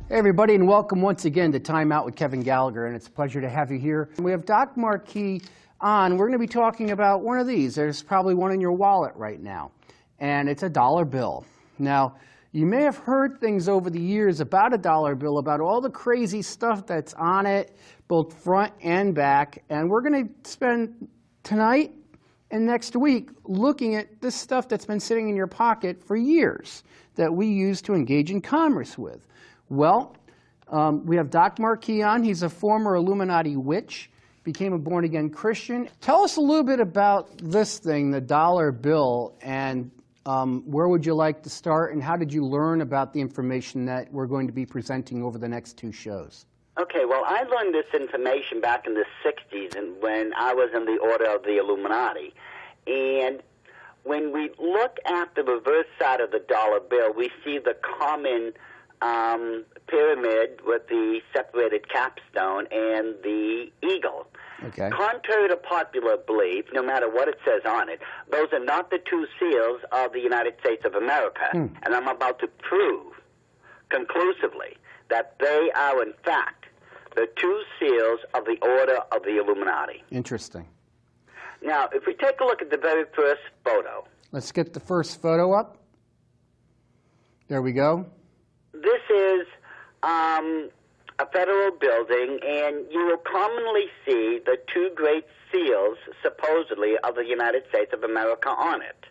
Hey everybody, and welcome once again to Time Out with Kevin Gallagher, and it's a pleasure to have you here. We have Doc Marquis on. We're going to be talking about one of these. There's probably one in your wallet right now, and it's a dollar bill. Now, you may have heard things over the years about a dollar bill, about all the crazy stuff that's on it, both front and back, and we're going to spend tonight and next week looking at this stuff that's been sitting in your pocket for years that we use to engage in commerce with. Well, we have Doc Marquis on. He's a former Illuminati witch, became a born-again Christian. Tell us a little bit about this thing, the dollar bill, and where would you like to start, and how did you learn about the information that we're going to be presenting over the next two shows? Okay, well, I learned this information back in the 60s and when I was in the Order of the Illuminati. And when we look at the reverse side of the dollar bill, we see the common pyramid with the separated capstone and the eagle. Okay. Contrary to popular belief, no matter what it says on it, those are not the two seals of the United States of America. And I'm about to prove conclusively that they are, in fact, the two seals of the Order of the Illuminati. Interesting. Now, if we take a look at the very first photo. Let's get the first photo up. There we go. This is a federal building, and you will commonly see the two great seals, supposedly, of the United States of America on it.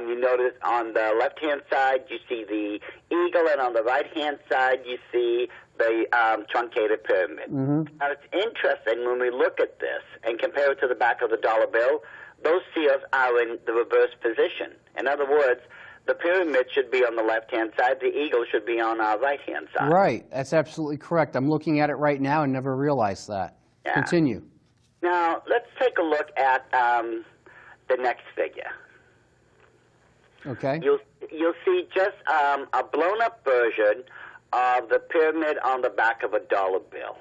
You notice on the left-hand side, you see the eagle, and on the right-hand side, you see the truncated pyramid. Now, it's interesting when we look at this and compare it to the back of the dollar bill, those seals are in the reverse position. In other words, the pyramid should be on the left-hand side. The eagle should be on our right-hand side. Right. That's absolutely correct. I'm looking at it right now and never realized that. Yeah. Continue. Now, let's take a look at the next figure. Okay. You'll see just a blown-up version of the pyramid on the back of a dollar bill.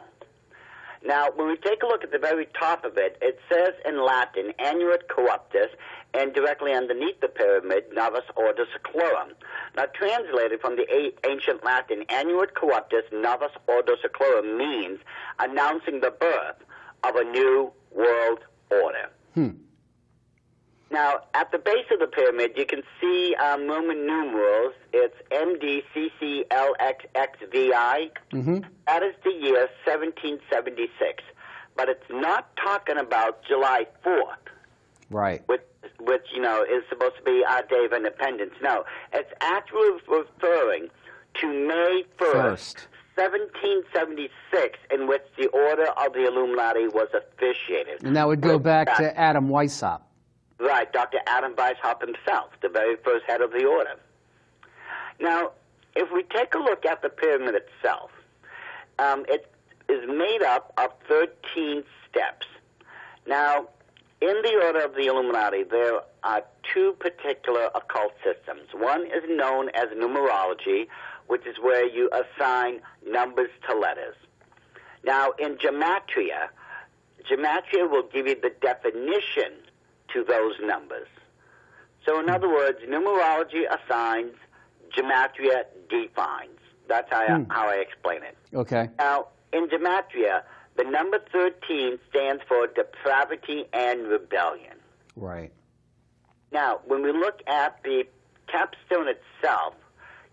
Now, when we take a look at the very top of it, it says in Latin, Annuit Corruptus, and directly underneath the pyramid, Novus Ordo Seclorum. Now, translated from the ancient Latin, Annuit Corruptus, Novus Ordo Seclorum means announcing the birth of a new world order. Now, at the base of the pyramid, you can see Roman numerals. It's MDCCLXXVI. That is the year 1776. But it's not talking about July 4th. Right. Which, you know, is supposed to be our Day of Independence. No, it's actually referring to May 1st. 1776, in which the Order of the Illuminati was officiated. And that would go back to Adam Weishaupt. Right, Dr. Adam Weishaupt himself, the very first head of the order. Now, if we take a look at the pyramid itself, it is made up of 13 steps. Now, in the Order of the Illuminati, there are two particular occult systems. One is known as numerology, which is where you assign numbers to letters. Now, in gematria will give you the definition to those numbers. So in other words, numerology assigns, gematria defines. That's how I explain it. Okay. Now, in gematria, the number 13 stands for depravity and rebellion. Right. Now, when we look at the capstone itself,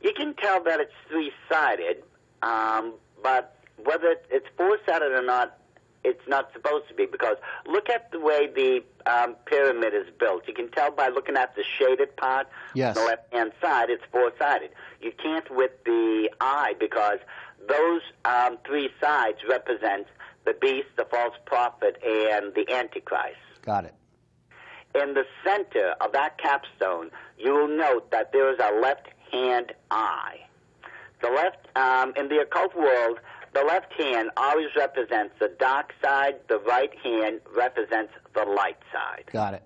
you can tell that it's three-sided, but whether it's four-sided or not, it's not supposed to be, because look at the way the pyramid is built. You can tell by looking at the shaded part. Yes. On the left-hand side, it's four-sided. You can't with the eye, because those three sides represent the beast, the false prophet, and the Antichrist. Got it. In the center of that capstone, you will note that there is a left-hand eye. The left, in the occult world, the left hand always represents the dark side. The right hand represents the light side. Got it.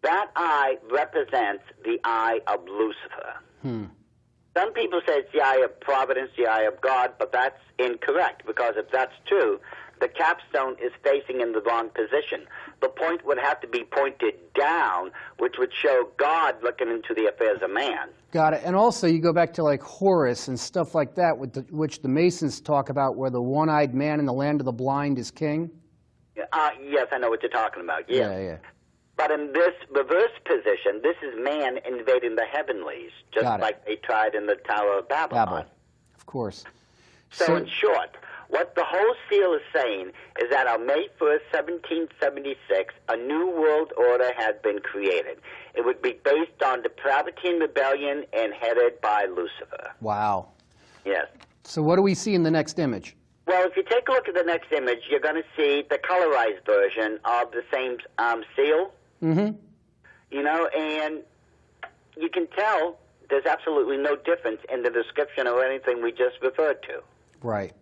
That eye represents the eye of Lucifer. Some people say it's the eye of providence, the eye of God, but that's incorrect, because if that's true, the capstone is facing in the wrong position. The point would have to be pointed down, which would show God looking into the affairs of man. Got it. And also, you go back to like Horus and stuff like that, which the Masons talk about, where the one-eyed man in the land of the blind is king. Yes, I know what you're talking about. Yes. Yeah. But in this reverse position, this is man invading the heavenlies, just like they tried in the Tower of Babylon. Of course. So in short, what the whole seal is saying is that on May 1st, 1776, a new world order had been created. It would be based on depravity and rebellion and headed by Lucifer. Wow. Yes. So what do we see in the next image? Well, if you take a look at the next image, you're going to see the colorized version of the same seal. Mm-hmm. You know, and you can tell there's absolutely no difference in the description or anything we just referred to. Right.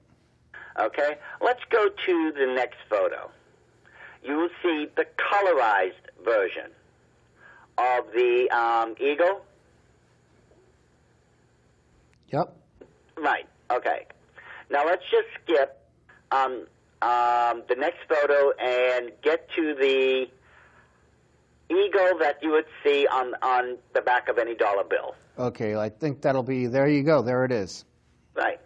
Okay? Let's go to the next photo. You will see the colorized version of the eagle. Yep. Right. Okay. Now let's just skip the next photo and get to the eagle that you would see on the back of any dollar bill. Okay, I think that'll be, there you go, there it is. Right.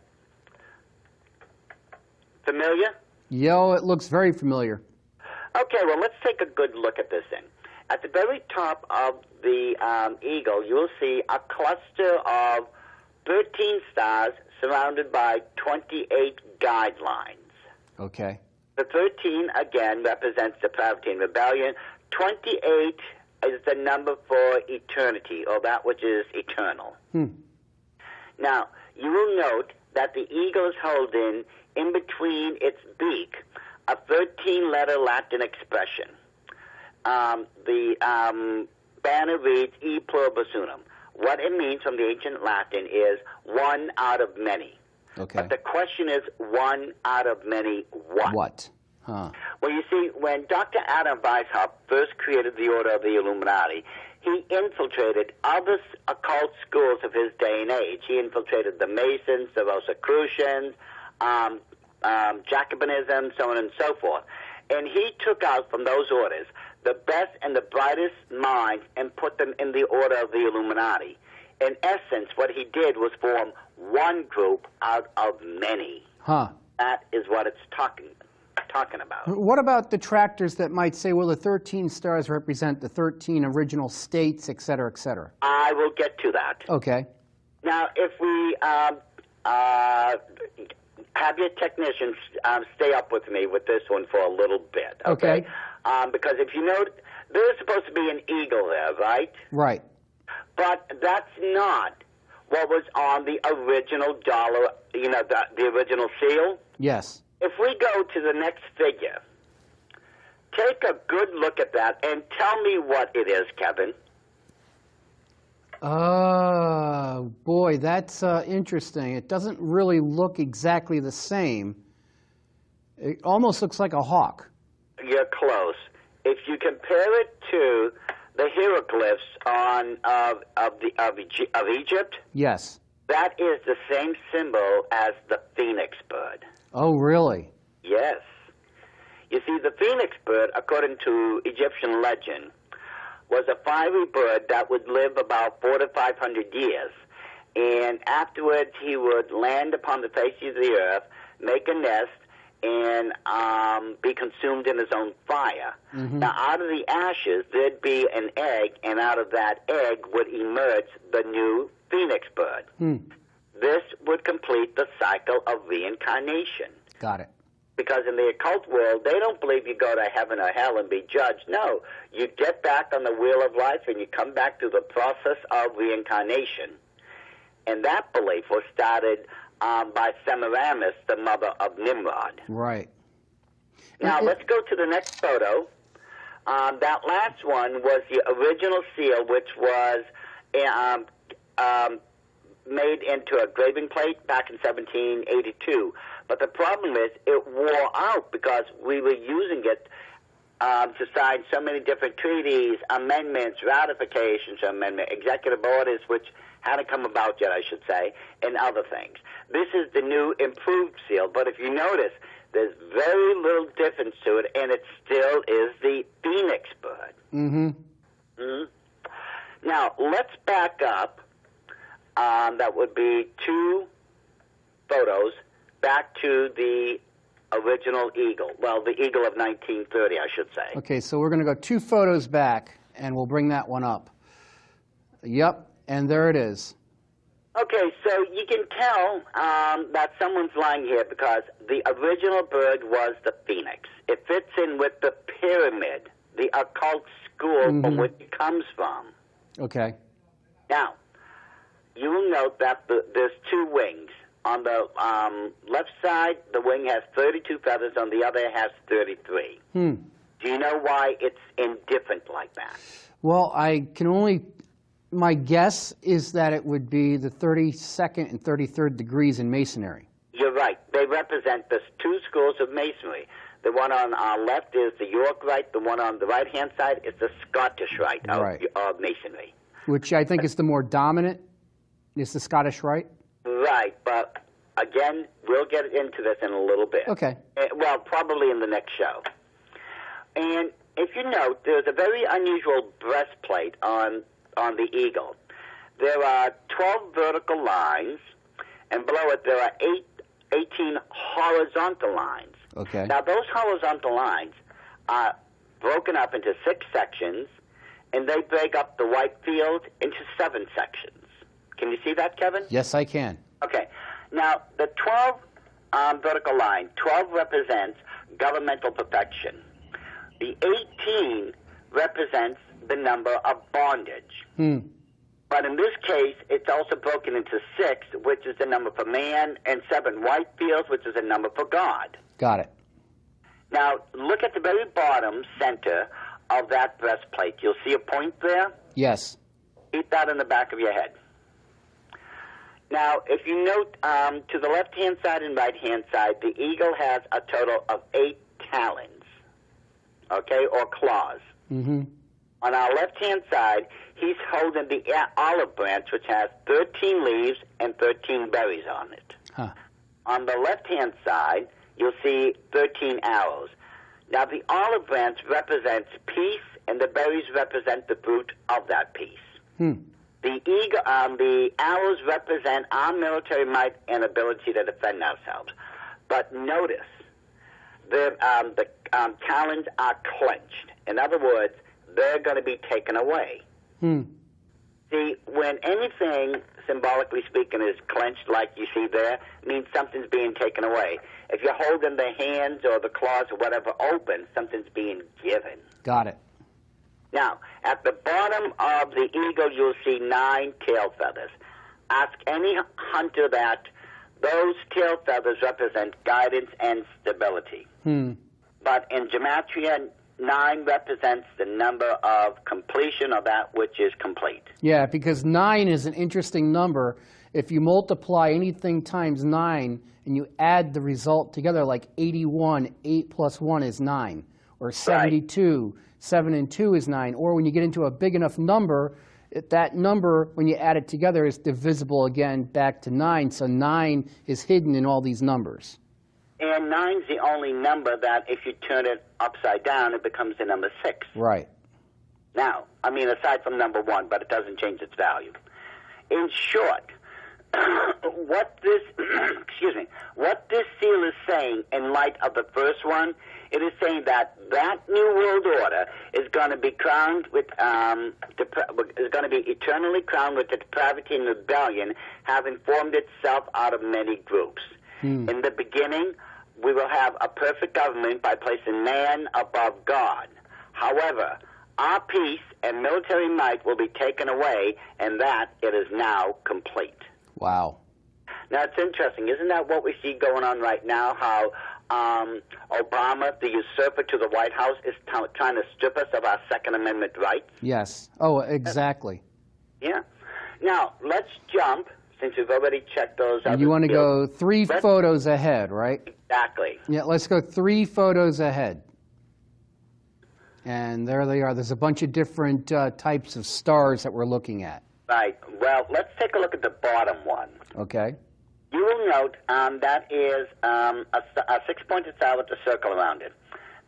Familiar? Yo, it looks very familiar. Okay, well, let's take a good look at this thing. At the very top of the eagle, you'll see a cluster of 13 stars surrounded by 28 guidelines. Okay. The 13, again, represents depravity and rebellion. 28 is the number for eternity, or that which is eternal. Now, you will note that the eagle is holding in between its beak a 13-letter Latin expression. The banner reads E pluribus unum. What it means from the ancient Latin is one out of many. Okay. But the question is, one out of many what? What? Huh. Well, you see, when Dr. Adam Weishaupt first created the Order of the Illuminati, he infiltrated other occult schools of his day and age. He infiltrated the Masons, the Rosicrucians, Jacobinism, so on and so forth. And he took out from those orders the best and the brightest minds and put them in the Order of the Illuminati. In essence, what he did was form one group out of many. Huh. That is what it's talking about. What about detractors that might say, well, the 13 stars represent the 13 original states, et cetera, et cetera? I will get to that. Okay. Now, if we have your technicians stay up with me with this one for a little bit, okay? Because if you know, there's supposed to be an eagle there, right? Right. But that's not what was on the original dollar, you know, the original seal. Yes. If we go to the next figure, take a good look at that and tell me what it is, Kevin. Oh, boy, that's interesting. It doesn't really look exactly the same. It almost looks like a hawk. You're close. If you compare it to the hieroglyphs of Egypt, yes, that is the same symbol as the phoenix bird. Oh, really? Yes. You see, the phoenix bird, according to Egyptian legend, was a fiery bird that would live about 400 to 500 years. And afterwards, he would land upon the face of the earth, make a nest, and be consumed in his own fire. Mm-hmm. Now, out of the ashes, there'd be an egg, and out of that egg would emerge the new phoenix bird. This would complete the cycle of reincarnation. Got it. Because in the occult world, they don't believe you go to heaven or hell and be judged. No, you get back on the wheel of life and you come back to the process of reincarnation. And that belief was started by Semiramis, the mother of Nimrod. Right. Now, let's go to the next photo. That last one was the original seal, which was made into a graving plate back in 1782. But the problem is it wore out because we were using it to sign so many different treaties, amendments, ratifications, executive orders, which hadn't come about yet, I should say, and other things. This is the new improved seal, but if you notice, there's very little difference to it, and it still is the phoenix bird. Mm-hmm. Mm-hmm. Now, let's back up. That would be 2 photos back to the original eagle. Well, the eagle of 1930, I should say. Okay, so we're going to go 2 photos back, and we'll bring that one up. Yep, and there it is. Okay, so you can tell that someone's lying here because the original bird was the phoenix. It fits in with the pyramid, the occult school from which it comes from. Okay. Now, you will note that there's 2 wings. On the left side, the wing has 32 feathers. On the other, it has 33. Do you know why it's indifferent like that? Well, my guess is that it would be the 32nd and 33rd degrees in Masonry. You're right. They represent the 2 schools of Masonry. The one on our left is the York Rite. The one on the right-hand side is the Scottish Rite of Masonry. Which I think is the more dominant, is the Scottish Rite. Right, but again, we'll get into this in a little bit. Okay. Well, probably in the next show. And if you note, there's a very unusual breastplate on the eagle. There are 12 vertical lines, and below it there are 18 horizontal lines. Okay. Now, those horizontal lines are broken up into 6 sections, and they break up the white field into 7 sections. Can you see that, Kevin? Yes, I can. Okay. Now, the 12 vertical line, 12 represents governmental perfection. The 18 represents the number of bondage. But in this case, it's also broken into 6, which is the number for man, and 7 white fields, which is a number for God. Got it. Now, look at the very bottom center of that breastplate. You'll see a point there? Yes. Keep that in the back of your head. Now, if you note to the left-hand side and right-hand side, the eagle has a total of 8 talons, okay, or claws. Mm-hmm. On our left-hand side, he's holding the olive branch, which has 13 leaves and 13 berries on it. Huh. On the left-hand side, you'll see 13 arrows. Now, the olive branch represents peace, and the berries represent the fruit of that peace. The arrows represent our military might and ability to defend ourselves. But notice, the talons are clenched. In other words, they're going to be taken away. See, when anything, symbolically speaking, is clenched like you see there, it means something's being taken away. If you're holding the hands or the claws or whatever open, something's being given. Got it. Now, at the bottom of the eagle, you'll see 9 tail feathers. Ask any hunter that. Those tail feathers represent guidance and stability. But in gematria, 9 represents the number of completion of that which is complete. Yeah, because 9 is an interesting number. If you multiply anything times 9 and you add the result together, like 81, 8 plus 1 is 9. Or 72, 7 and 2 is 9. Or when you get into a big enough number, that number, when you add it together, is divisible again back to 9. So 9 is hidden in all these numbers. And 9's the only number that if you turn it upside down, it becomes the number 6. Right. Now, I mean, aside from number 1, but it doesn't change its value. In short, what this seal is saying in light of the first one, it is saying that new world order is going to be crowned with, is going to be eternally crowned with the depravity and rebellion, having formed itself out of many groups. In the beginning, we will have a perfect government by placing man above God. However, our peace and military might will be taken away, and that it is now complete. Wow. Now, it's interesting. Isn't that what we see going on right now, how Obama, the usurper to the White House, is trying to strip us of our Second Amendment rights? Yes. Oh, exactly. Yeah. Now, let's jump, since we've already checked those out. You want to go 3 photos ahead, right? Exactly. Yeah, let's go 3 photos ahead. And there they are. There's a bunch of different types of stars that we're looking at. Right. Well, let's take a look at the bottom one. Okay. You will note that is a six-pointed star with a circle around it.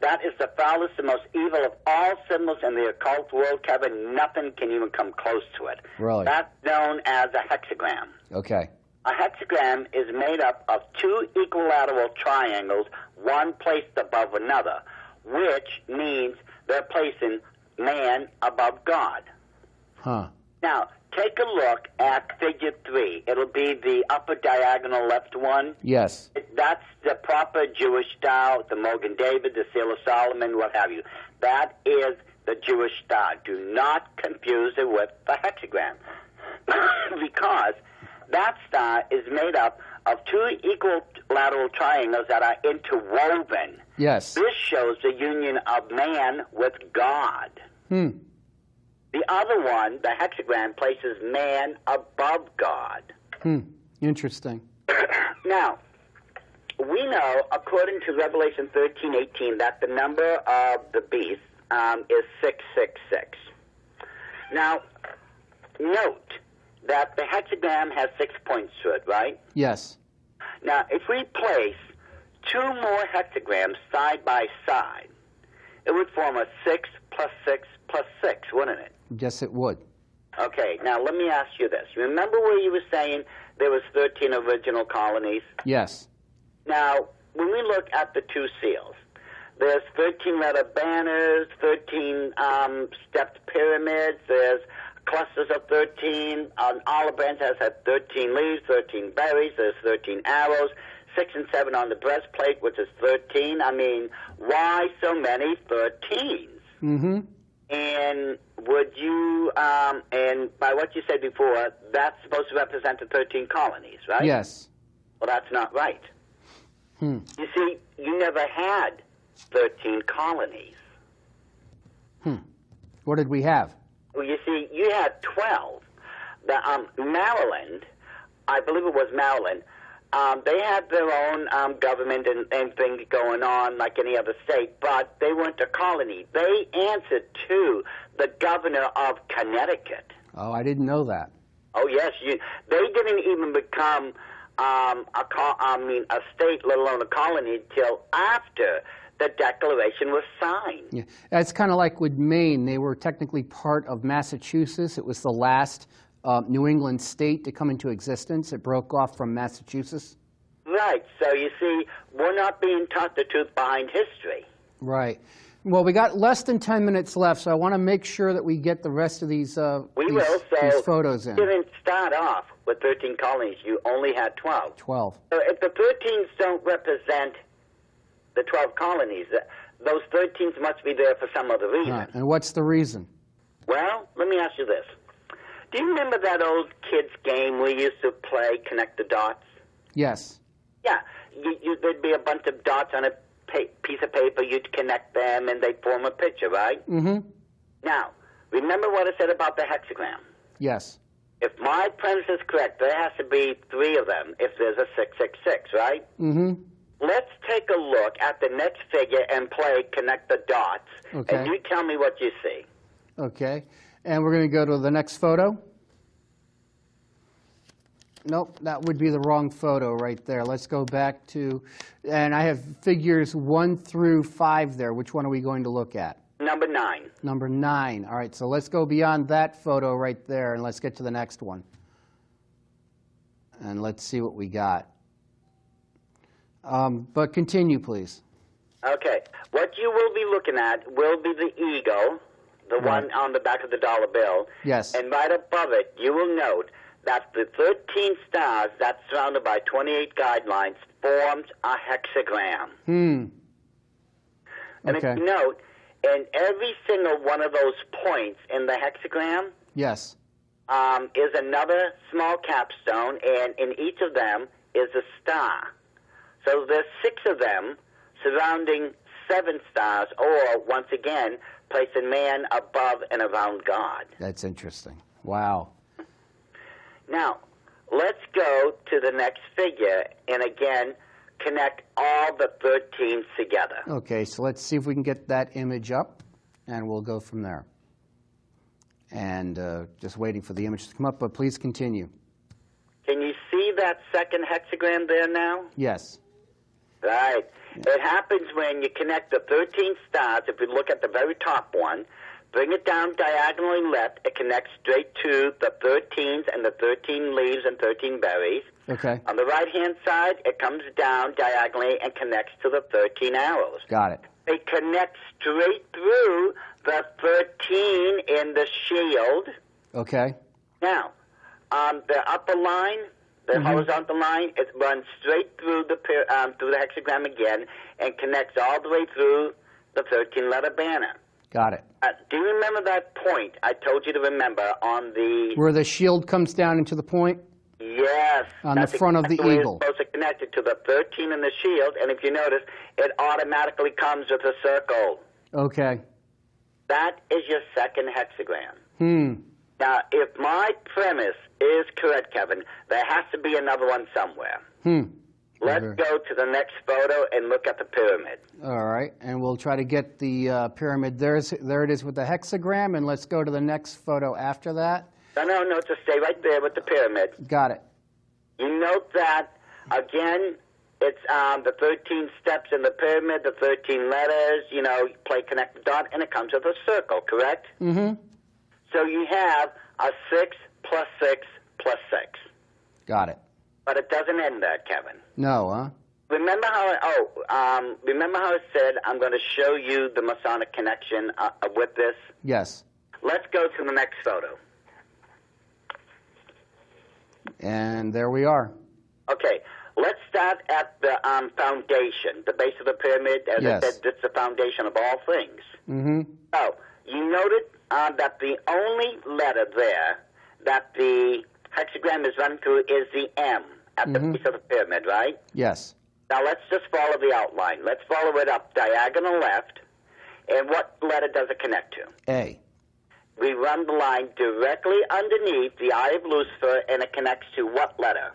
That is the foulest and most evil of all symbols in the occult world, Kevin. Nothing can even come close to it. Really? That's known as a hexagram. Okay. A hexagram is made up of two equilateral triangles, one placed above another, which means they're placing man above God. Huh. Now, take a look at figure 3. It'll be the upper diagonal left one. Yes. That's the proper Jewish style, the Mogan David, the Seal of Solomon, what have you. That is the Jewish star. Do not confuse it with the hexagram. Because that star is made up of two equilateral triangles that are interwoven. Yes. This shows the union of man with God. Hmm. The other one, the hexagram, places man above God. Hmm. Interesting. Now, we know, according to Revelation 13:18, that the number of the beast is 666. Now, note that the hexagram has 6 points to it, right? Yes. Now, if we place two more hexagrams side by side, it would form a 6 plus 6 plus 6, wouldn't it? Yes, it would. Okay, now let me ask you this. Remember where you were saying there was 13 original colonies? Yes. Now, when we look at the two seals, there's 13 letter banners, 13 stepped pyramids, there's clusters of 13, olive branch has had 13 leaves, 13 berries, there's 13 arrows, 6 and 7 on the breastplate, which is 13. I mean, why so many 13s? Mm-hmm. And would you, and by what you said before, that's supposed to represent the 13 colonies, right? Yes. Well, that's not right. Hmm. You see, you never had 13 colonies. Hmm. What did we have? Well, you see, you had 12. The Maryland, I believe it was Maryland, they had their own government and things going on like any other state, but they weren't a colony. They answered to the governor of Connecticut. Oh, I didn't know that. Oh, yes. They didn't even become a state, let alone a colony, until after the Declaration was signed. Yeah. That's kind of like with Maine. They were technically part of Massachusetts. It was the last New England state to come into existence. It broke off from Massachusetts. Right. So you see, we're not being taught the truth behind history. Right. Well, we got less than 10 minutes left, so I want to make sure that we get the rest of these these photos in. You didn't start off with 13 colonies. You only had 12. 12. So if the 13s don't represent the 12 colonies, those 13s must be there for some other reason. Right. And what's the reason? Well, let me ask you this. Do you remember that old kids game we used to play, Connect the Dots? Yes. Yeah. There'd be a bunch of dots on a piece of paper. You'd connect them, and they'd form a picture, right? Mm-hmm. Now, remember what I said about the hexagram? Yes. If my premise is correct, there has to be 3 of them if there's a 666, right? Mm-hmm. Let's take a look at the next figure and play Connect the Dots. Okay. And you tell me what you see. Okay. And we're going to go to the next photo. Nope, that would be the wrong photo right there. Let's go back to, and I have figures 1 through 5 there. Which one are we going to look at? Number 9. Number 9. All right, so let's go beyond that photo right there, and let's get to the next one. And let's see what we got. But continue, please. Okay. What you will be looking at will be the eagle, the one on the back of the dollar bill. Yes. And right above it, you will note that the 13 stars that's surrounded by 28 guidelines forms a hexagram. Hmm. And Okay. if you note, in every single one of those points in the hexagram Yes. is another small capstone, and in each of them is a star. So there's 6 of them surrounding 7 stars, or, once again, placing man above and around God. That's interesting. Wow. Now, let's go to the next figure, and again, connect all the 13 together. Okay, so let's see if we can get that image up, and we'll go from there. And just waiting for the image to come up, but please continue. Can you see that second hexagram there now? Yes. Right. Yeah. It happens when you connect the 13 stars. If we look at the very top one, bring it down diagonally left, it connects straight to the 13s and the 13 leaves and 13 berries. Okay. On the right-hand side, it comes down diagonally and connects to the 13 arrows. Got it. It connects straight through the 13 in the shield. Okay. Now, the upper line, the horizontal line, it runs straight through the hexagram again and connects all the way through the 13-letter banner. Got it. Do you remember that point I told you to remember on the... Where the shield comes down into the point? Yes. On the front of the eagle. It's supposed to connect it to the 13 in the shield, and if you notice, it automatically comes with a circle. Okay. That is your second hexagram. Now, if my premise is correct, Kevin, there has to be another one somewhere. Let's go to the next photo and look at the pyramid. All right, and we'll try to get the pyramid. There it is with the hexagram, and let's go to the next photo after that. No, just stay right there with the pyramid. Got it. You note that, again, it's the 13 steps in the pyramid, the 13 letters, you play connect the dot, and it comes with a circle, correct? So you have a 6 plus 6 plus 6. Got it. But it doesn't end there, Kevin. No, huh? Remember how it said I'm going to show you the Masonic connection with this? Yes. Let's go to the next photo. And there we are. Okay. Let's start at the foundation, the base of the pyramid. As I said, it's the foundation of all things. So, you noted that the only letter there that the hexagram is run through is the M at the base of the pyramid, right? Yes. Now, let's just follow the outline. Let's follow it up diagonal left. And what letter does it connect to? A. We run the line directly underneath the Eye of Lucifer, and it connects to what letter?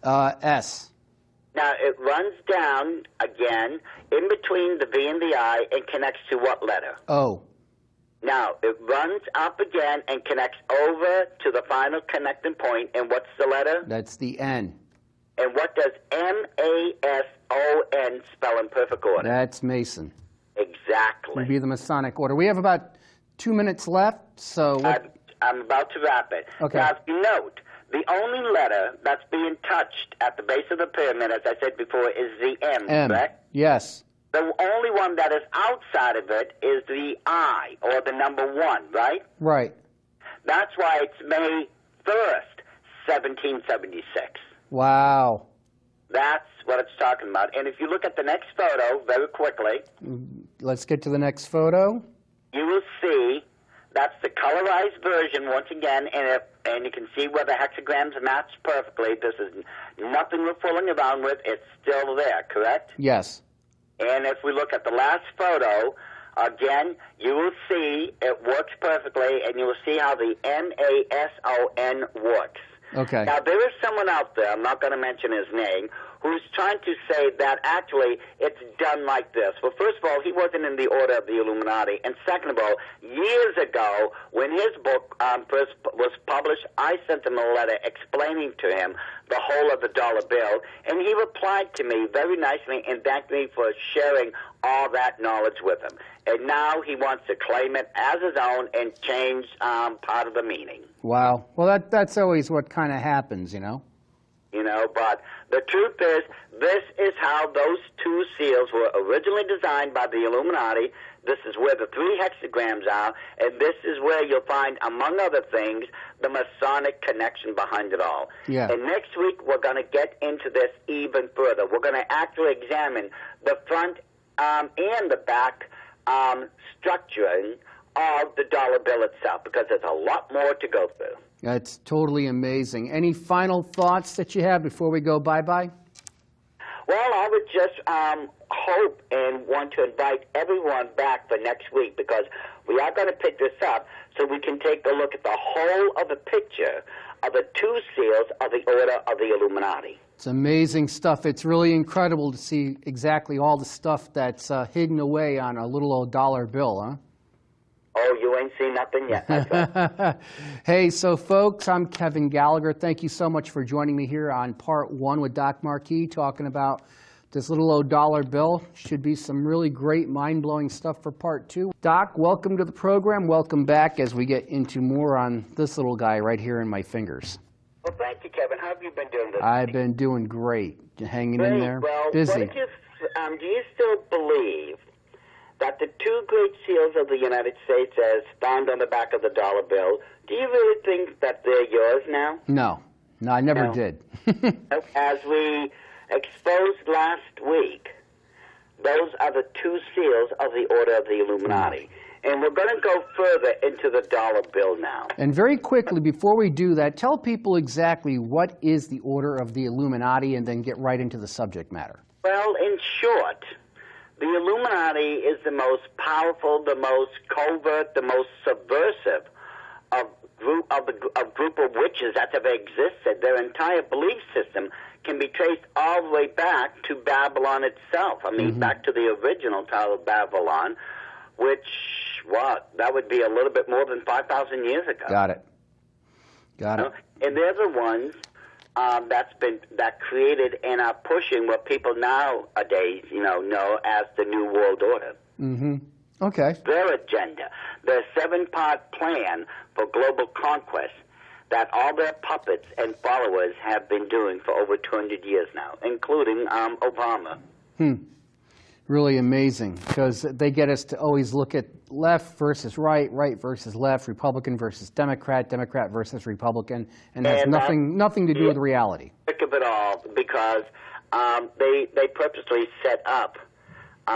S. Now, it runs down again in between the V and the I and connects to what letter? O. Now, it runs up again and connects over to the final connecting point, and what's the letter? That's the N. And what does M-A-S-O-N spell in perfect order? That's Mason. Exactly. Would be the Masonic order. We have about 2 minutes left, so... I'm about to wrap it. Okay. Now, if you note, the only letter that's being touched at the base of the pyramid, as I said before, is the M, correct? Yes. The only one that is outside of it is the I, or the number 1, right? Right. That's why it's May 1st, 1776. Wow. That's what it's talking about. And if you look at the next photo very quickly... Let's get to the next photo. You will see that's the colorized version once again, and you can see where the hexagrams match perfectly. This is nothing we're fooling around with. It's still there, correct? Yes. And if we look at the last photo, again, you will see it works perfectly, and you will see how the M-A-S-O-N works. Okay. Now, there is someone out there, I'm not going to mention his name, who's trying to say that actually it's done like this. Well, first of all, he wasn't in the order of the Illuminati. And second of all, years ago, when his book first was published, I sent him a letter explaining to him the whole of the dollar bill. And he replied to me very nicely and thanked me for sharing all that knowledge with him. And now he wants to claim it as his own and change part of the meaning. Wow. Well, that's always what kind of happens, you know? But the truth is, this is how those two seals were originally designed by the Illuminati. This is where the 3 hexagrams are, and this is where you'll find, among other things, the Masonic connection behind it all. Yeah. And next week, we're going to get into this even further. We're going to actually examine the front and the back structuring of the dollar bill itself, because there's a lot more to go through. That's totally amazing. Any final thoughts that you have before we go bye-bye? Well, I would just hope and want to invite everyone back for next week, because we are going to pick this up so we can take a look at the whole of the picture of the 2 seals of the Order of the Illuminati. It's amazing stuff. It's really incredible to see exactly all the stuff that's hidden away on a little old dollar bill, huh? Oh, you ain't seen nothing yet, my friend. Hey, so folks, I'm Kevin Gallagher. Thank you so much for joining me here on part one with Doc Marquis, talking about this little old dollar bill. Should be some really great, mind-blowing stuff for part two. Doc, welcome to the program. Welcome back as we get into more on this little guy right here in my fingers. Well, thank you, Kevin. How have you been doing this I've week? been doing great. Hanging Great. in there. Well, Busy. What did you, do you still believe that the two great seals of the United States, as found on the back of the dollar bill, do you really think that they're yours now? No, I never did. As we exposed last week, those are the two seals of the Order of the Illuminati. And we're going to go further into the dollar bill now. And very quickly, before we do that, tell people exactly what is the Order of the Illuminati and then get right into the subject matter. Well, in short, the Illuminati is the most powerful, the most covert, the most subversive group of witches that's ever existed. Their entire belief system can be traced all the way back to Babylon itself. I mean, back to the original Tower of Babylon, which, that would be a little bit more than 5,000 years ago. Got it. And they're the ones that created and are pushing what people nowadays, know as the New World Order. Okay. Their agenda, their 7-part plan for global conquest that all their puppets and followers have been doing for over 200 years now, including Obama. Really amazing, because they get us to always look at left versus right, right versus left, Republican versus Democrat, Democrat versus Republican, and has nothing to do with reality. Think of it all, because they purposely set up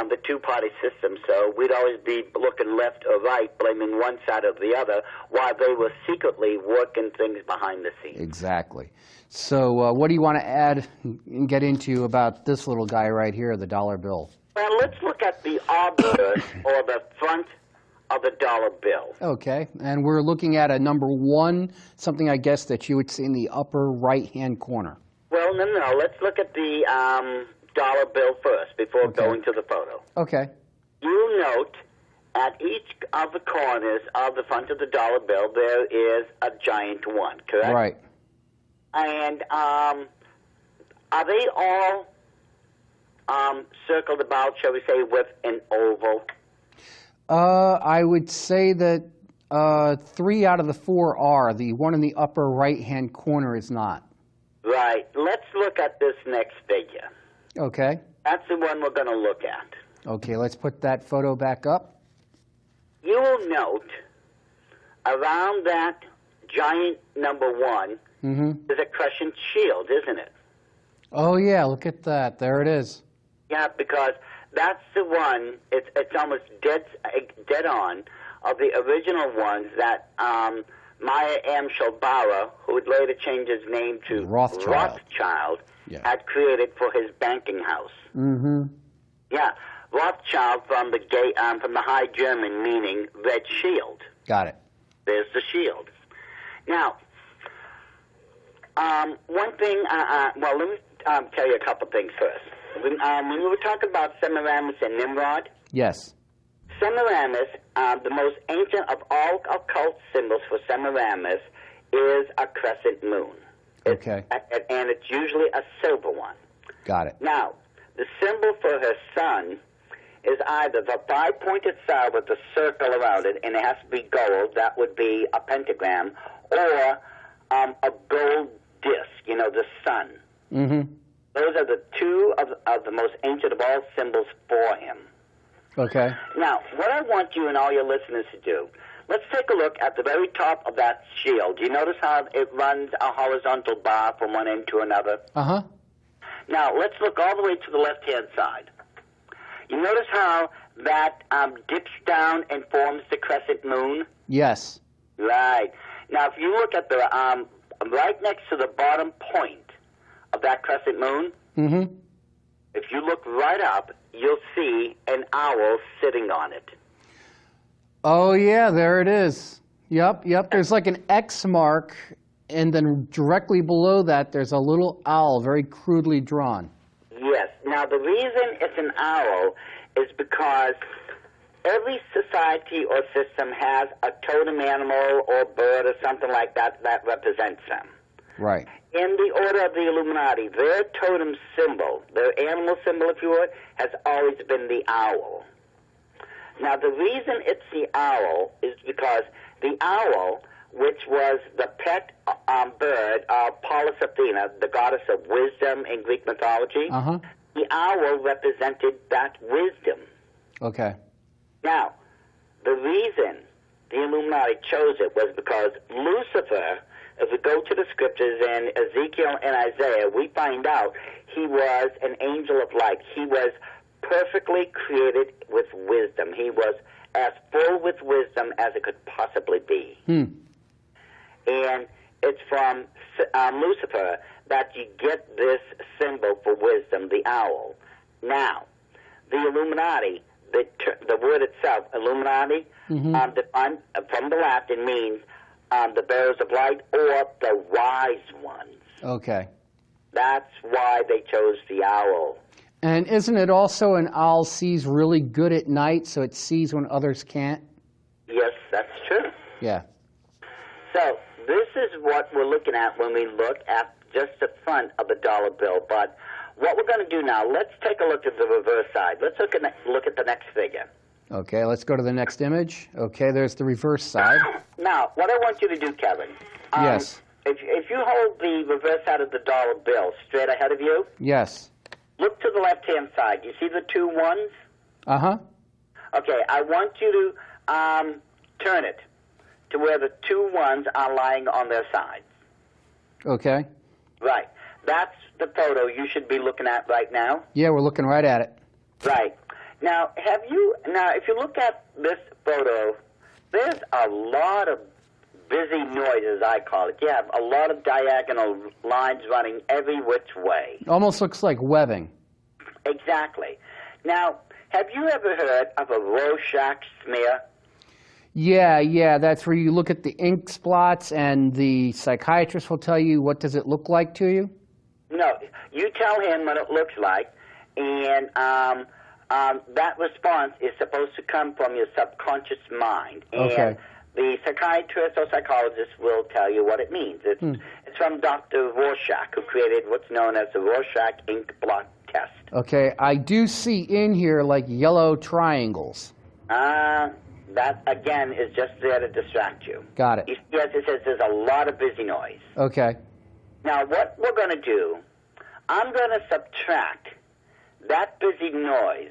the two-party system, so we'd always be looking left or right, blaming one side or the other, while they were secretly working things behind the scenes. Exactly. So what do you want to add and get into about this little guy right here, the dollar bill? Well, let's look at the obverse, or the front of the dollar bill. Okay, and we're looking at a number one, something I guess that you would see in the upper right-hand corner. Well, no. Let's look at the dollar bill first before going to the photo. Okay. You'll note at each of the corners of the front of the dollar bill there is a giant one, correct? Right. And are they all circled about, shall we say, with an oval? I would say that 3 out of the 4 are. The one in the upper right-hand corner is not. Right. Let's look at this next figure. Okay. That's the one we're going to look at. Okay, let's put that photo back up. You will note around that giant number one is a crescent shield, isn't it? Oh, yeah, look at that. There it is. Yeah, because that's the one, it's almost dead on of the original ones that Maya M. Shalbara, who would later change his name to Rothschild, had created for his banking house. Yeah, Rothschild from the High German meaning red shield. Got it. There's the shield. Now, one thing, let me tell you a couple things first. When we were talking about Semiramis and Nimrod, yes. Semiramis, the most ancient of all occult symbols for Semiramis, is a crescent moon. Okay. And it's usually a silver one. Got it. Now, the symbol for her sun is either the 5-pointed star with the circle around it, and it has to be gold, that would be a pentagram, or a gold disc, the sun. Those are the two of the most ancient of all symbols for him. Okay. Now, what I want you and all your listeners to do, let's take a look at the very top of that shield. You notice how it runs a horizontal bar from one end to another? Uh-huh. Now, let's look all the way to the left-hand side. You notice how that dips down and forms the crescent moon? Yes. Right. Now, if you look at the right next to the bottom point of that crescent moon, if you look right up, you'll see an owl sitting on it. Oh, yeah, there it is. Yep. There's like an X mark, and then directly below that, there's a little owl, very crudely drawn. Yes. Now, the reason it's an owl is because every society or system has a totem animal or bird or something like that that represents them. Right. In the order of the Illuminati, their totem symbol, their animal symbol, if you would, has always been the owl. Now, the reason it's the owl is because the owl, which was the pet bird of Pallas Athena, the goddess of wisdom in Greek mythology, the owl represented that wisdom. Okay. Now, the reason the Illuminati chose it was because Lucifer, if we go to the scriptures in Ezekiel and Isaiah, we find out he was an angel of light. He was perfectly created with wisdom. He was as full with wisdom as it could possibly be. And it's from Lucifer that you get this symbol for wisdom, the owl. Now, the Illuminati, the word itself, Illuminati, defined from the Latin means the bearers of light or the wise ones. Okay. That's why they chose the owl. And isn't it also an owl sees really good at night, so it sees when others can't? Yes, that's true. Yeah. So this is what we're looking at when we look at just the front of the dollar bill. But what we're going to do now, let's take a look at the reverse side. Let's look at the next figure. Okay, let's go to the next image. Okay, there's the reverse side. Now, what I want you to do, Kevin. Yes. If you hold the reverse side of the dollar bill straight ahead of you. Yes. Look to the left-hand side. You see the two ones? Uh-huh. Okay, I want you to turn it to where the two ones are lying on their sides. Okay. Right. That's the photo you should be looking at right now. Yeah, we're looking right at it. Right. Now, if you look at this photo, there's a lot of busy noise, as I call it. You have a lot of diagonal lines running every which way. Almost looks like webbing. Exactly. Now, have you ever heard of a Rorschach smear? Yeah, that's where you look at the ink spots and the psychiatrist will tell you what does it look like to you? No, you tell him what it looks like, and that response is supposed to come from your subconscious mind. Okay. And the psychiatrist or psychologist will tell you what it means. It's from Dr. Rorschach, who created what's known as the Rorschach ink blot test. Okay, I do see in here like yellow triangles. That, again, is just there to distract you. Got it. Yes, it says there's a lot of busy noise. Okay. Now, what we're going to do, I'm going to subtract that busy noise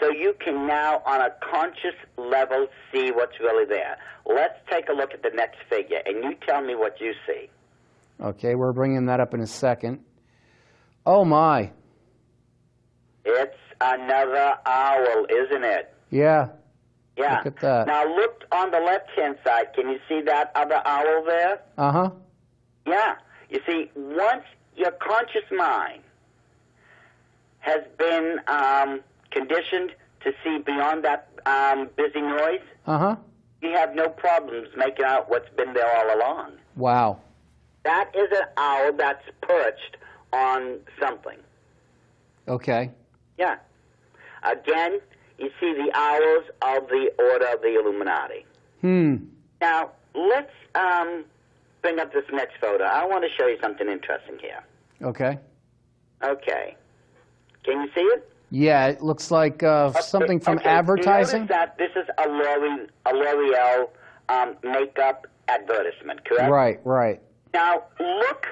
so you can now, on a conscious level, see what's really there. Let's take a look at the next figure, and you tell me what you see. Okay, we're bringing that up in a second. Oh, my. It's another owl, isn't it? Yeah. Yeah. Look at that. Now, look on the left-hand side. Can you see that other owl there? Uh-huh. Yeah. You see, once your conscious mind has been conditioned to see beyond that busy noise, you have no problems making out what's been there all along. Wow. That is an owl that's perched on something. Okay. Yeah. Again, you see the owls of the Order of the Illuminati. Now, let's bring up this next photo. I want to show you something interesting here. Okay. Okay. Can you see it? Yeah, it looks like something from advertising. Notice that this is a L'Oreal makeup advertisement, correct? Right. Now, look.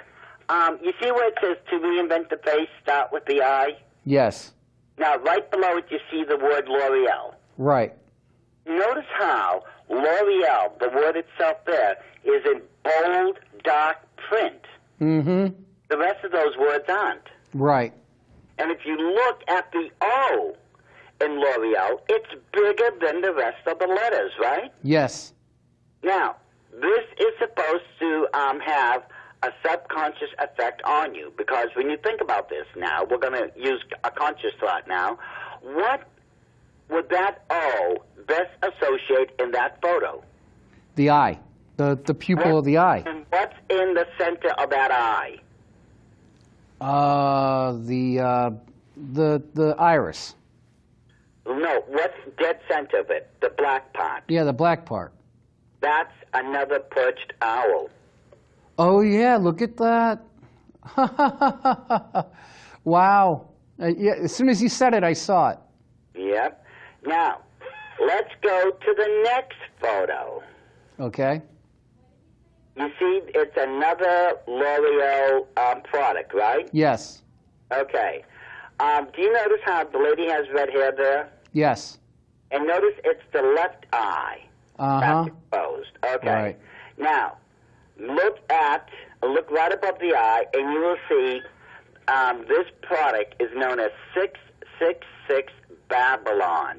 You see where it says, to reinvent the face, start with the eye? Yes. Now, right below it, you see the word L'Oreal. Right. Notice how L'Oreal, the word itself there, is in bold, dark print. The rest of those words aren't. Right. And if you look at the O in L'Oreal, it's bigger than the rest of the letters, right? Yes. Now, this is supposed to have a subconscious effect on you, because when you think about this now, we're going to use a conscious thought now. What would that O best associate in that photo? The eye. The pupil of the eye. And what's in the center of that eye? The iris. No, what's dead center of it? The black part. Yeah, the black part. That's another perched owl. Oh, yeah, look at that. Wow. Yeah, as soon as you said it, I saw it. Yep. Now, let's go to the next photo. Okay. You see, it's another L'Oreal product, right? Yes. Okay. Do you notice how the lady has red hair there? Yes. And notice it's the left eye that's exposed. Okay. Right. Now, look right above the eye, and you will see this product is known as 666 Babylon.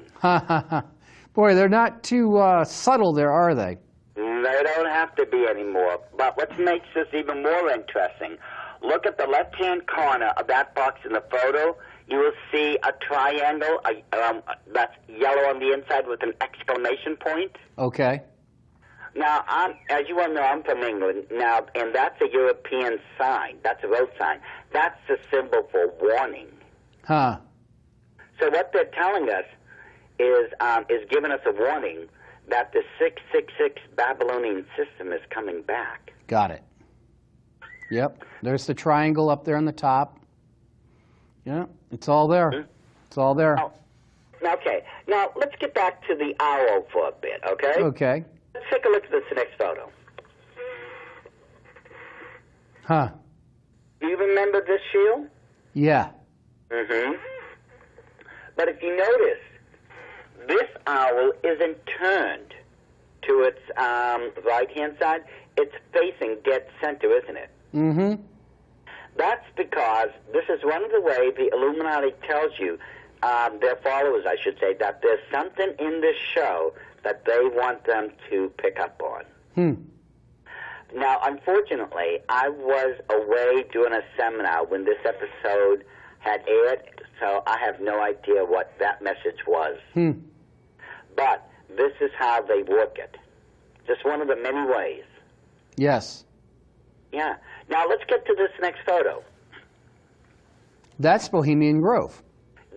Boy, they're not too subtle there, are they? They don't have to be anymore. But what makes this even more interesting, look at the left-hand corner of that box in the photo. You will see a triangle that's yellow on the inside with an exclamation point. Okay. Now, as you well know, I'm from England now, and that's a European sign. That's a road sign. That's the symbol for warning. Huh. So what they're telling us is giving us a warning that the 666 Babylonian system is coming back. Got it. Yep. There's the triangle up there on the top. Yeah, it's all there. Mm-hmm. It's all there. Oh, okay. Now, let's get back to the owl for a bit, okay? Okay. Let's take a look at this next photo. Huh. Do you remember this shield? Yeah. Mm-hmm. But if you notice, this owl isn't turned to its right-hand side. It's facing dead center, isn't it? Mm-hmm. That's because this is one of the ways the Illuminati tells you, their followers, I should say, that there's something in this show that they want them to pick up on. Now, unfortunately, I was away doing a seminar when this episode had aired, so I have no idea what that message was. But this is how they work it. Just one of the many ways. Yes. Yeah. Now, let's get to this next photo. That's Bohemian Grove.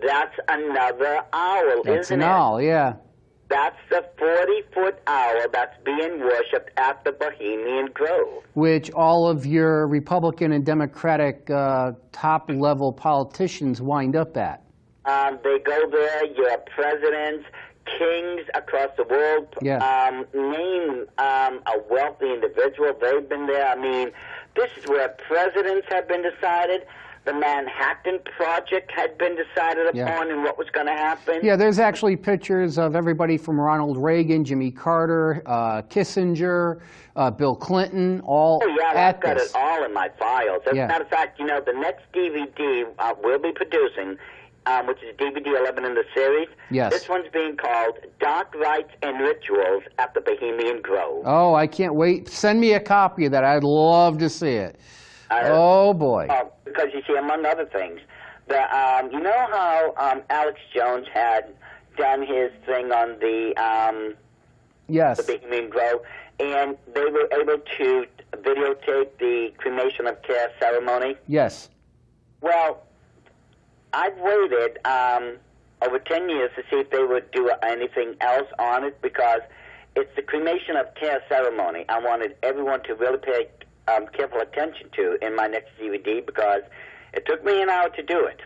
That's another owl, That's isn't it? an owl, yeah. That's the 40-foot owl that's being worshipped at the Bohemian Grove. Which all of your Republican and Democratic top-level politicians wind up at. They go there, your presidents, kings across the world, name a wealthy individual. They've been there. I mean, this is where presidents have been decided. The Manhattan Project had been decided upon and what was going to happen. Yeah, there's actually pictures of everybody from Ronald Reagan, Jimmy Carter, Kissinger, Bill Clinton, all I've got it all in my files. As a matter of fact, you know, the next DVD we'll be producing, which is DVD 11 in the series, this one's being called Dark Rites and Rituals at the Bohemian Grove. Oh, I can't wait. Send me a copy of that. I'd love to see it. Oh, boy. Because, you see, among other things, you know how Alex Jones had done his thing on the Bohemian Grove, and they were able to videotape the cremation of care ceremony? Yes. Well, I've waited over 10 years to see if they would do anything else on it, because it's the cremation of care ceremony I wanted everyone to really pay careful attention to in my next DVD, because it took me an hour to do it.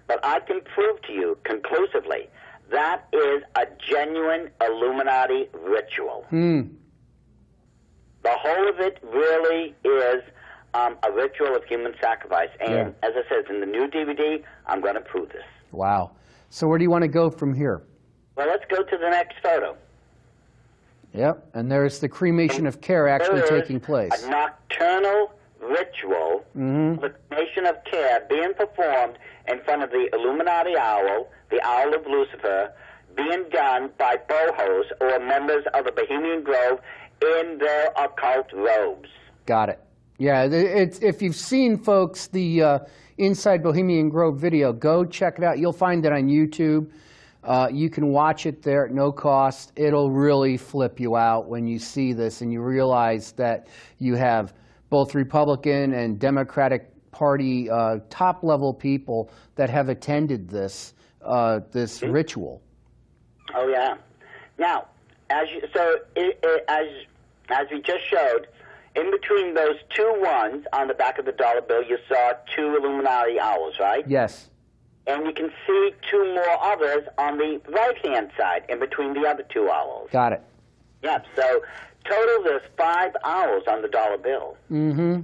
But I can prove to you conclusively that is a genuine Illuminati ritual. The whole of it really is a ritual of human sacrifice. And as I said, in the new DVD, I'm going to prove this. Wow. So where do you want to go from here? Well, let's go to the next photo. Yep, and there's the cremation of care actually taking place. A nocturnal ritual, the cremation of care being performed in front of the Illuminati owl, the Owl of Lucifer, being done by bohos or members of the Bohemian Grove in their occult robes. Got it. Yeah, if you've seen, folks, the Inside Bohemian Grove video, go check it out. You'll find it on YouTube. You can watch it there at no cost. It'll really flip you out when you see this and you realize that you have both Republican and Democratic Party top-level people that have attended this ritual. Oh, yeah. Now, as we just showed, in between those two ones on the back of the dollar bill, you saw two Illuminati owls, right? Yes. And you can see two more others on the right-hand side in between the other two owls. Got it. Yep, so total there's 5 owls on the dollar bill. Mm-hmm.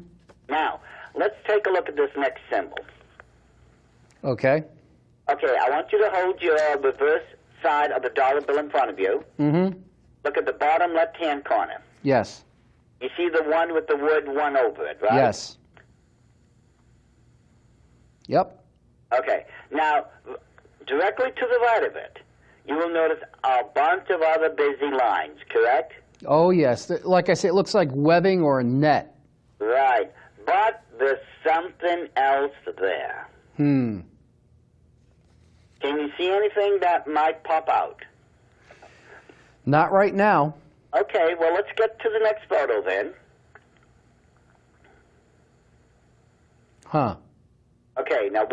Now, let's take a look at this next symbol. Okay. Okay, I want you to hold your reverse side of the dollar bill in front of you. Mm-hmm. Look at the bottom left-hand corner. Yes. You see the one with the word 1 over it, right? Yes. Yep. Okay. Now, directly to the right of it, you will notice a bunch of other busy lines, correct? Oh, yes. Like I say, it looks like webbing or a net. Right. But there's something else there. Hmm. Can you see anything that might pop out? Not right now. Okay, well, let's get to the next photo then. Huh. Okay, now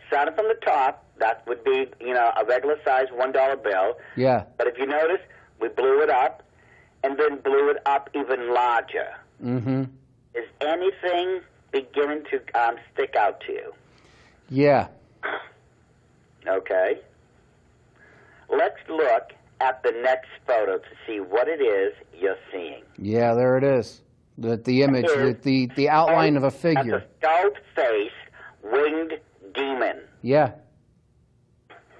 starting from the top, that would be, a regular size $1 bill. Yeah. But if you notice, we blew it up and then blew it up even larger. Mm-hmm. Is anything beginning to stick out to you? Yeah. Okay. Let's look at the next photo to see what it is you're seeing. Yeah, there it is. The image, the outline of a figure. That's a skull-faced winged demon. Yeah.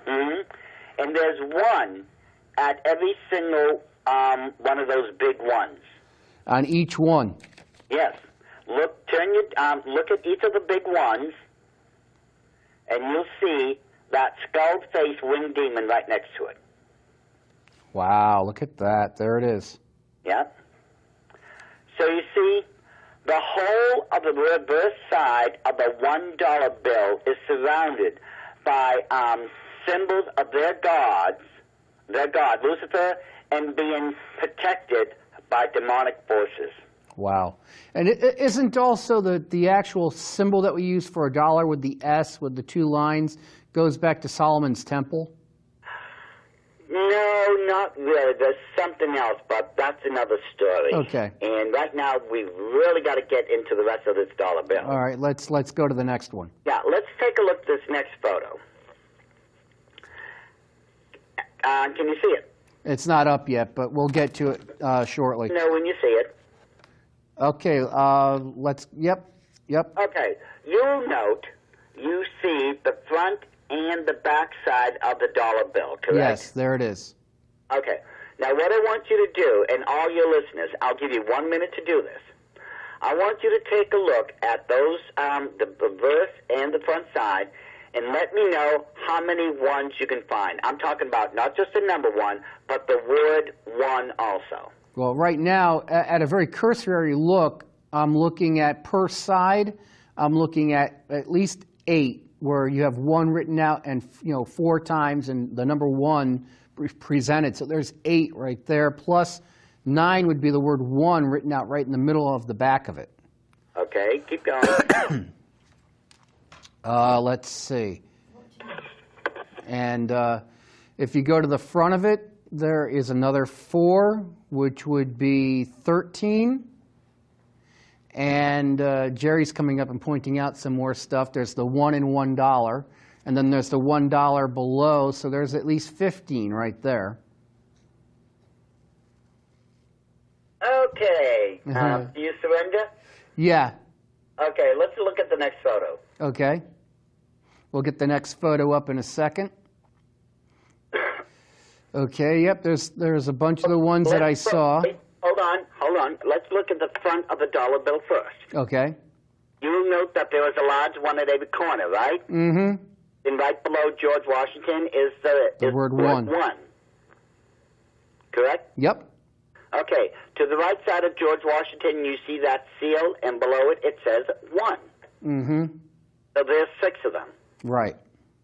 Mm-hmm. And there's one at every single one of those big ones. On each one. Yes. Look at each of the big ones, and you'll see that skull-faced winged demon right next to it. Wow, look at that. There it is. Yep. So you see, the whole of the reverse side of the $1 bill is surrounded by symbols of their god, Lucifer, and being protected by demonic forces. Wow. And it isn't also the actual symbol that we use for $1 with the S with the 2 lines goes back to Solomon's temple? No, not really. There's something else, but that's another story. Okay. And right now, we've really got to get into the rest of this dollar bill. All right, let's go to the next one. Yeah, let's take a look at this next photo. Can you see it? It's not up yet, but we'll get to it shortly. No, when you see it. Okay, yep. Okay, you'll note you see the front and the back side of the dollar bill, correct? Yes, there it is. Okay. Now, what I want you to do, and all your listeners, I'll give you 1 minute to do this. I want you to take a look at those, the reverse and the front side, and let me know how many ones you can find. I'm talking about not just the number 1, but the word 1 also. Well, right now, at a very cursory look, I'm looking at per side, I'm looking at least 8, where you have 1 written out and 4 times and the number 1 presented. So there's 8 right there, plus 9 would be the word 1 written out right in the middle of the back of it. Okay, keep going. Let's see. And if you go to the front of it, there is another 4, which would be 13. And Jerry's coming up and pointing out some more stuff. There's the 1 and $1, and then there's the $1 below, so there's at least 15 right there. Okay. Do you surrender? Yeah. Okay, let's look at the next photo. Okay. We'll get the next photo up in a second. Okay, yep, there's a bunch of the ones that I saw. Hold on. Let's look at the front of the dollar bill first. Okay. You'll note that there was a large one at every corner, right? Mm-hmm. And right below George Washington is the word 1. Correct? Yep. Okay. To the right side of George Washington, you see that seal, and below it, it says 1. Mm-hmm. So there's 6 of them. Right.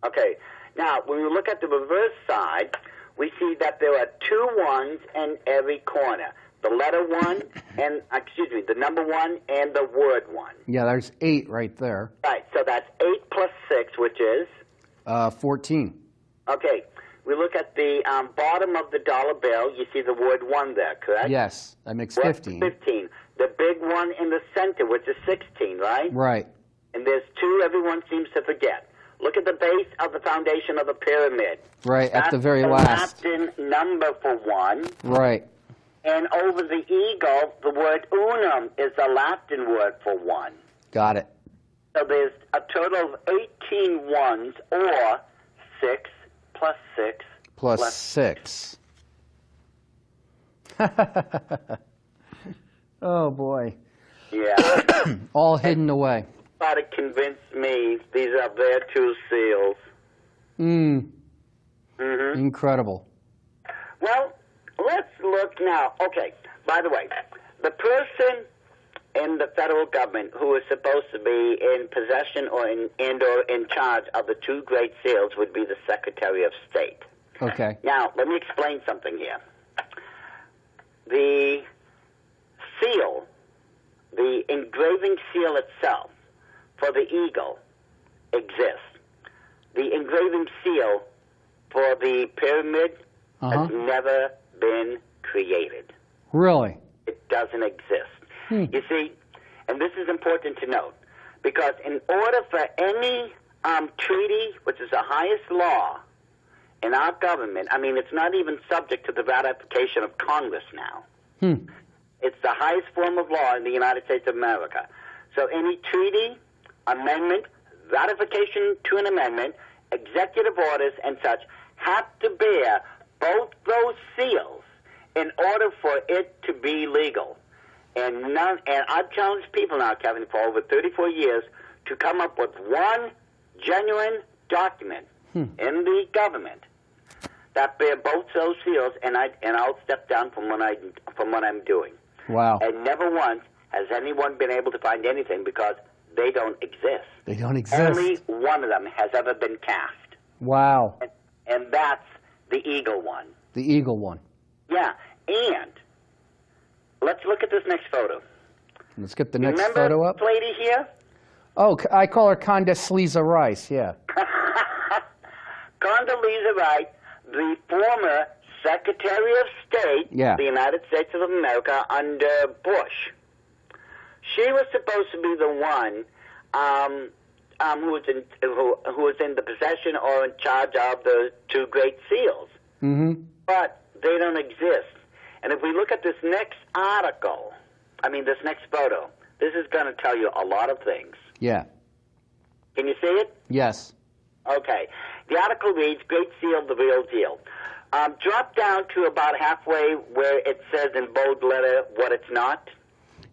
Okay. Now, when we look at the reverse side, we see that there are 2 1s in every corner. The letter 1 and, the number 1 and the word 1. Yeah, there's 8 right there. Right, so that's 8 plus 6, which is? 14. Okay. we look at the bottom of the dollar bill, you see the word 1 there, correct? Yes, that makes What's 15. 15. The big one in the center, which is 16, right? Right. And there's 2 everyone seems to forget. Look at the base of the foundation of the pyramid. Right, That's at the very last. Latin number for 1. Right. And over the eagle, the word unum is the Latin word for 1. Got it. So there's a total of 18 ones, or 6 plus 6 Plus 6. Oh, boy. Yeah. All hidden away. Try to convince me these are their 2 seals. Incredible. Well, let's look now. Okay, by the way, the person in the federal government who is supposed to be in possession or in charge of the 2 great seals would be the Secretary of State. Okay. Now, let me explain something here. The seal, the engraving seal itself for the eagle exists. The engraving seal for the pyramid has never been created. Really? It doesn't exist. You see, and this is important to note, because in order for any treaty, which is the highest law in our government, I mean, it's not even subject to the ratification of Congress now. It's the highest form of law in the United States of America. So any treaty, amendment, ratification to an amendment, executive orders and such have to bear both those seals in order for it to be legal. And I've challenged people now, Kevin, for over 34 years to come up with one genuine document in the government that bear both those seals, and I'll step down from what I'm doing. Wow. And never once has anyone been able to find anything because they don't exist. They don't exist. Only one of them has ever been cast. Wow. And that's the eagle one. The eagle one. Yeah, and let's look at this next photo. Let's get the next Remember photo up. this lady here? Oh, I call her Condoleezza Rice, yeah. Condoleezza Rice, the former Secretary of State of the United States of America under Bush. She was supposed to be the one who was in the possession or in charge of the 2 great seals. But they don't exist. And if we look at this next article, this next photo, this is going to tell you a lot of things. Yeah. Can you see it? Yes. Okay. The article reads, Great Seal, the real deal. Drop down to about halfway where it says in bold letter what it's not.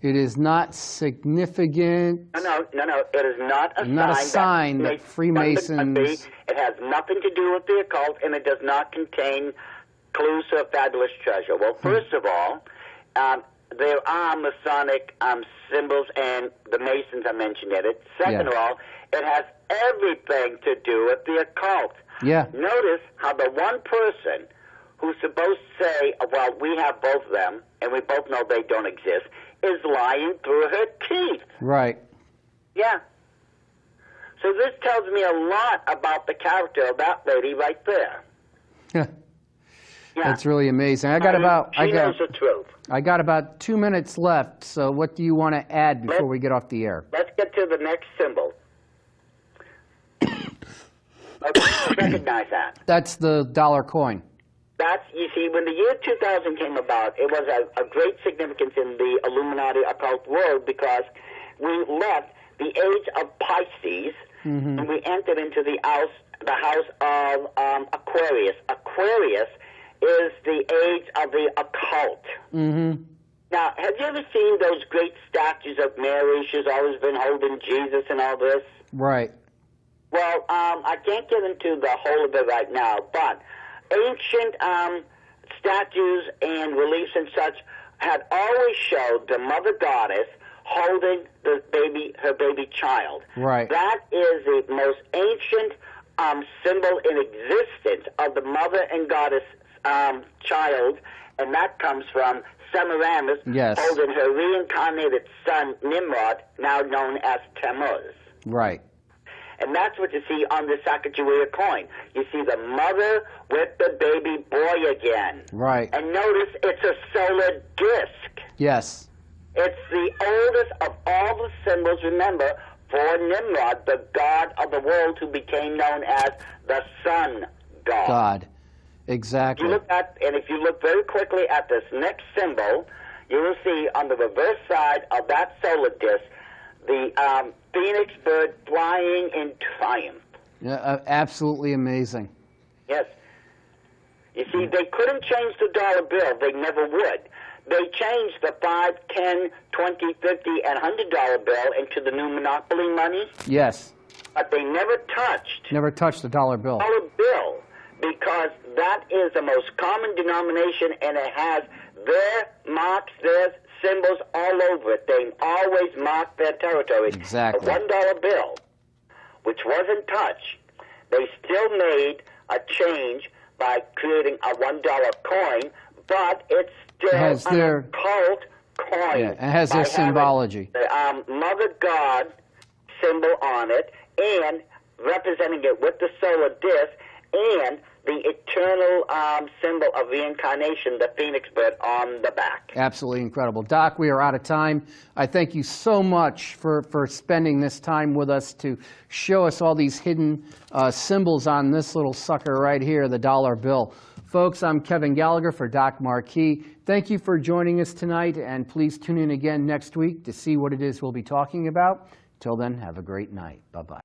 It is not significant. No. It is not a sign that Freemasons... It has nothing to do with the occult, and it does not contain clues to a fabulous treasure. Well, first of all, there are Masonic symbols, and the Masons are mentioned in it. Second of all, it has everything to do with the occult. Yeah. Notice how the one person who's supposed to say, well, we have both of them, and we both know they don't exist, is lying through her teeth. Right. Yeah. So this tells me a lot about the character of that lady right there. Yeah. That's really amazing. She knows the truth. I got about 2 minutes left, so what do you want to add before we get off the air? Let's get to the next symbol. Okay, recognize that. That's the dollar coin. You see, when the year 2000 came about, it was a great significance in the Illuminati occult world because we left the age of Pisces and we entered into the house of Aquarius. Aquarius is the age of the occult. Now, have you ever seen those great statues of Mary? She's always been holding Jesus and all this. Right. Well, I can't get into the whole of it right now, but ancient statues and reliefs and such had always showed the mother goddess holding her baby child. Right. That is the most ancient symbol in existence of the mother and goddess child, and that comes from Semiramis holding her reincarnated son Nimrod, now known as Tammuz. Right. And that's what you see on the Sacagawea coin. You see the mother with the baby boy again. Right. And notice it's a solar disk. Yes. It's the oldest of all the symbols, remember, for Nimrod, the god of the world who became known as the sun god. God. Exactly. If you look very quickly at this next symbol, you will see on the reverse side of that solar disk the phoenix bird flying in triumph. Yeah, absolutely amazing. Yes. You see, they couldn't change the dollar bill. They never would. They changed the 5, 10, 20, 50, and $100 bill into the new monopoly money. Yes. But they never touched the dollar bill. Because that is the most common denomination, and it has their marks, their symbols all over it. They always mark their territory. Exactly. The $1 bill, which wasn't touched, they still made a change by creating a $1 coin, but it's still a cult coin. Yeah, it has their symbology. The Mother God symbol on it, and representing it with the solar disk, and the eternal symbol of reincarnation, the phoenix bird on the back. Absolutely incredible. Doc, we are out of time. I thank you so much for spending this time with us to show us all these hidden symbols on this little sucker right here, the dollar bill. Folks, I'm Kevin Gallagher for Doc Marquis. Thank you for joining us tonight, and please tune in again next week to see what it is we'll be talking about. Till then, have a great night. Bye-bye.